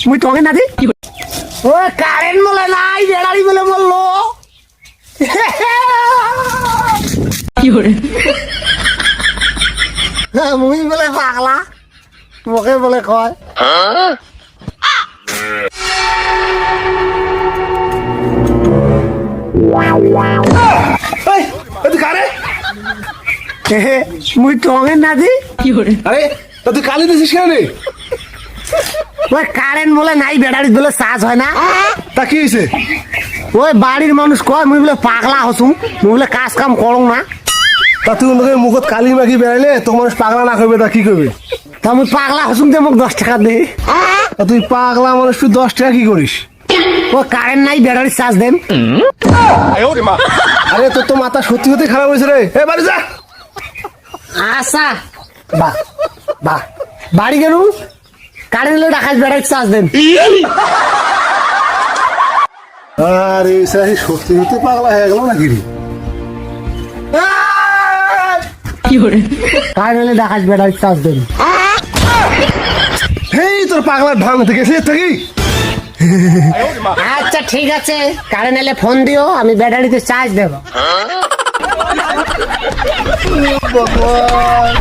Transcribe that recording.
মুই তোমাকে না দি ও কারেন্ট বলে নাই বেড়ারি বলে বললো মুই বলে পাগলা মোকে বলে কয় মুই তোমাকে না দি আরে তুই কালি দিছিস কেন রে? ওই কারেন্ট বলে নাই বেড়ারি বলে চার্জ হয় না তা কি হয়েছে? ওই বাড়ির মানুষ কয় মুই বলে পাগলা হসুম মুই বলে কাজ কাম করো না তা তুই ওনাকে মুখত কালি মাখি বেড়াইলে তো মানুষ পাগলা না করবে তা কি করবে? তা মুই পাগলা হসুম যে মোক 10 টাকা দে তা তুই পাগলা মানুষ তুই 10 টাকা কি করিস? ও কারেন্ট নাই বেড়ারি চার্জ দেন আরে তোর তো মাথা সত্যি সত্যি খারাপ হয়েছে রে। এ বাড়ি যা। আচ্ছা বাহ বাহ বাড়ি গেল কারেন্ট এলে ডাকাত বেড়ারি চার্জ দেন আরে সাহি সত্যি সত্যি পাগলা হয়ে গেল নাকি রে? কারেন্ট এলে ডাকাত বেড়ারি চার্জ দেন হেই তোর পাগলার ঢং থেকে এসে থাকি। আচ্ছা ঠিক আছে কারেন্ট এলে ফোন দিও আমি ব্যাটারিতে চার্জ দেবো ভগবান